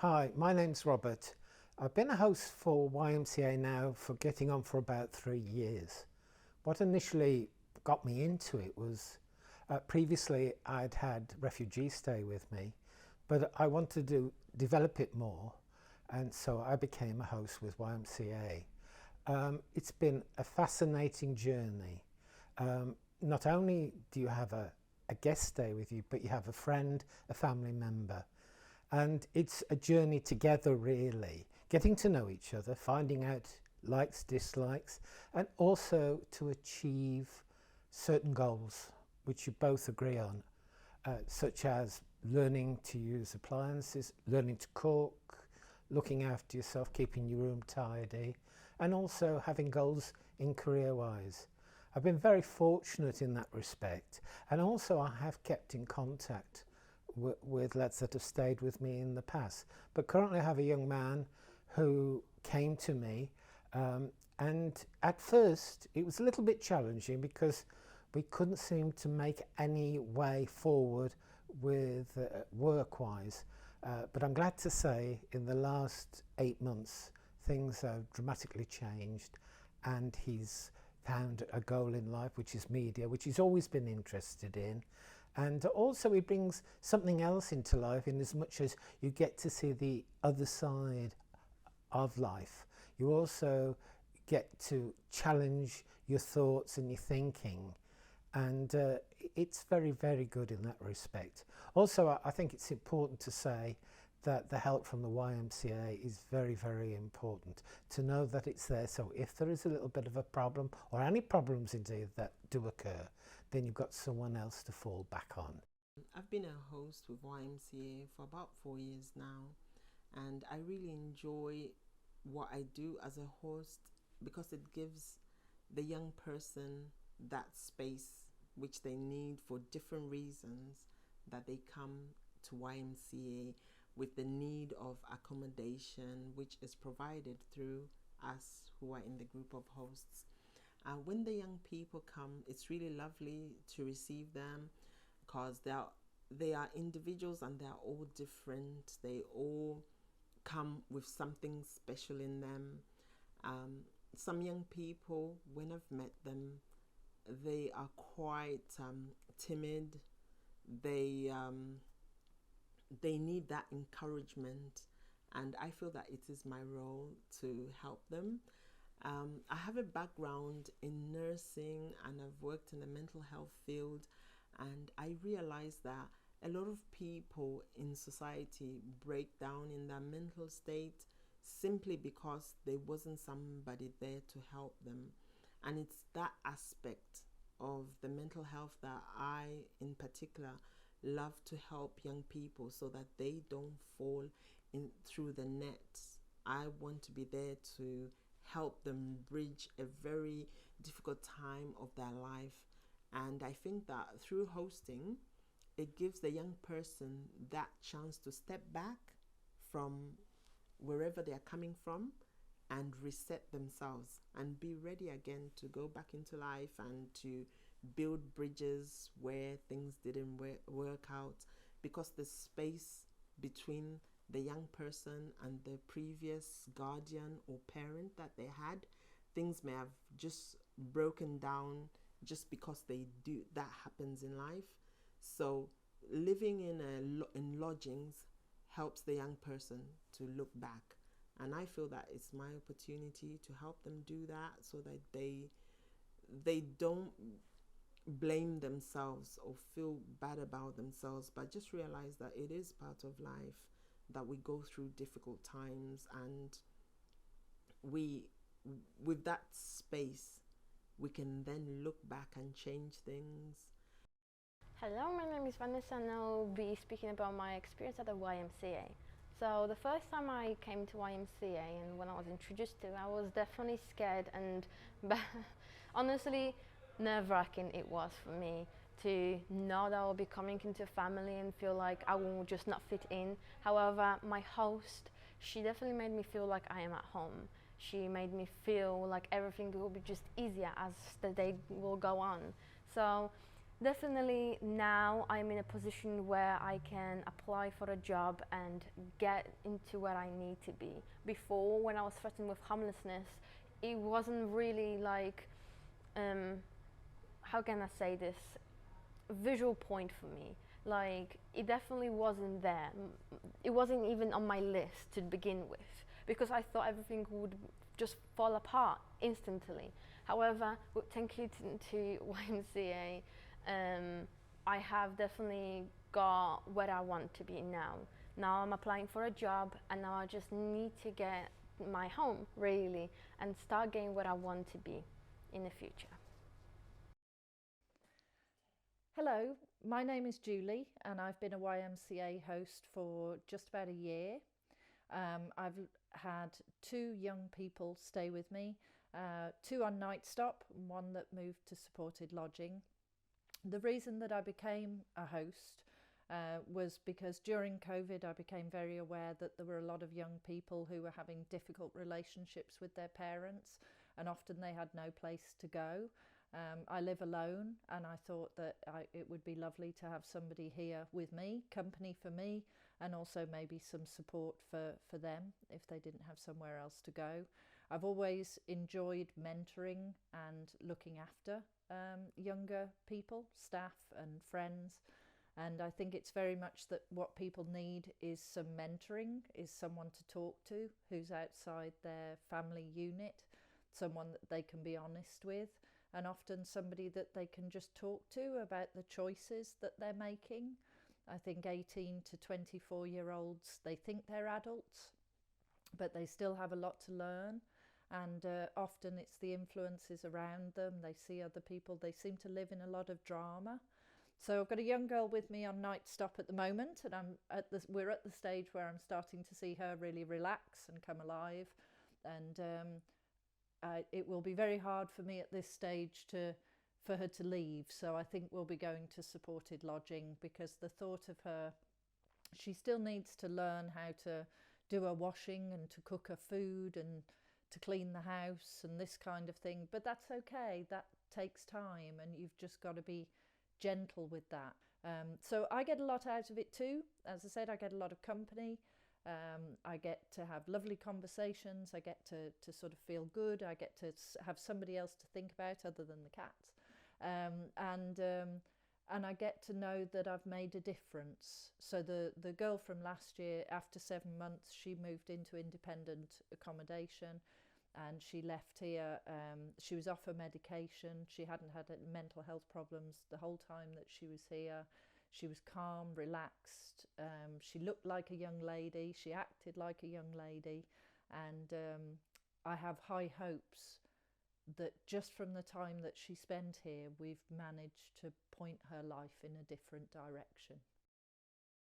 Hi, my name's Robert. I've been a host for YMCA now for getting on for about 3 years. What initially got me into it was previously I'd had refugees stay with me, but I wanted to develop it more, and so I became a host with YMCA. It's been a fascinating journey. Not only do you have a guest stay with you, but you have a friend, a family member. And it's a journey together, really, getting to know each other, finding out likes, dislikes, and also to achieve certain goals which you both agree on, such as learning to use appliances, learning to cook, looking after yourself, keeping your room tidy, and also having goals in career-wise. I've been very fortunate in that respect, and also I have kept in contact with lads that have stayed with me in the past. But currently I have a young man who came to me, and at first it was a little bit challenging because we couldn't seem to make any way forward with work-wise. But I'm glad to say in the last 8 months things have dramatically changed, and he's found a goal in life, which is media, which he's always been interested in. And also he brings something else into life in as much as you get to see the other side of life. You also get to challenge your thoughts and your thinking. And it's very, very good in that respect. Also, I think it's important to say that the help from the YMCA is very, very important, to know that it's there. So if there is a little bit of a problem, or any problems indeed that do occur, then you've got someone else to fall back on. I've been a host with YMCA for about 4 years now, and I really enjoy what I do as a host because it gives the young person that space which they need for different reasons, that they come to YMCA with the need of accommodation, which is provided through us who are in the group of hosts. When the young people come, it's really lovely to receive them because they are individuals and they are all different. They all come with something special in them. Some young people, when I've met them, they are quite timid. They need that encouragement, and I feel that it is my role to help them. I have a background in nursing and I've worked in the mental health field, and I realized that a lot of people in society break down in their mental state simply because there wasn't somebody there to help them. And it's that aspect of the mental health that I, in particular, love to help young people so that they don't fall in through the nets. I want to be there to help them bridge a very difficult time of their life. And I think that through hosting, it gives the young person that chance to step back from wherever they are coming from and reset themselves and be ready again to go back into life and to build bridges where things didn't work out, because the space between the young person and the previous guardian or parent that they had, things may have just broken down just because that happens in life. So living in lodgings helps the young person to look back, and I feel that it's my opportunity to help them do that so that they don't blame themselves or feel bad about themselves, but just realize that it is part of life, that we go through difficult times, and we, with that space, we can then look back and change things. Hello, my name is Vanessa and I'll be speaking about my experience at the YMCA. So the first time I came to YMCA and when I was introduced to it, I was definitely scared and honestly nerve-wracking it was for me to know that I'll be coming into a family and feel like I will just not fit in. However, my host, she definitely made me feel like I am at home. She made me feel like everything will be just easier as the day will go on. So Definitely now I'm in a position where I can apply for a job and get into where I need to be. Before, when I was threatened with homelessness, it wasn't really like, how can I say this, visual point for me. Like, it definitely wasn't there. It wasn't even on my list to begin with, because I thought everything would just fall apart instantly. However, thank you to YMCA, I have definitely got where I want to be now. Now I'm applying for a job, and now I just need to get my home, really, and start getting where I want to be in the future. Hello, my name is Julie, and I've been a YMCA host for just about a year. I've had 2 young people stay with me, 2 on night stop and 1 that moved to supported lodging. The reason that I became a host was because during COVID I became very aware that there were a lot of young people who were having difficult relationships with their parents, and often they had no place to go. I live alone, and I thought that it would be lovely to have somebody here with me, company for me, and also maybe some support for them if they didn't have somewhere else to go. I've always enjoyed mentoring and looking after younger people, staff and friends, and I think it's very much that what people need is some mentoring, is someone to talk to who's outside their family unit, someone that they can be honest with, and often somebody that they can just talk to about the choices that they're making. I think 18 to 24-year-olds, they think they're adults, but they still have a lot to learn. And often it's the influences around them. They see other people. They seem to live in a lot of drama. So I've got a young girl with me on night stop at the moment, and we're at the stage where I'm starting to see her really relax and come alive. And it will be very hard for me at this stage for her to leave. So I think we'll be going to supported lodging, because the thought of her, she still needs to learn how to do her washing and to cook her food and to clean the house and this kind of thing. But that's okay. That takes time, and you've just got to be gentle with that. So I get a lot out of it too. As I said, I get a lot of company. I get to have lovely conversations. I get to sort of feel good. I get to have somebody else to think about other than the cats. And I get to know that I've made a difference. So the girl from last year, after 7 months, she moved into independent accommodation, and she left here. She was off her medication. She hadn't had mental health problems the whole time that she was here. She was calm, relaxed. She looked like a young lady. She acted like a young lady. And I have high hopes that just from the time that she spent here, we've managed to point her life in a different direction.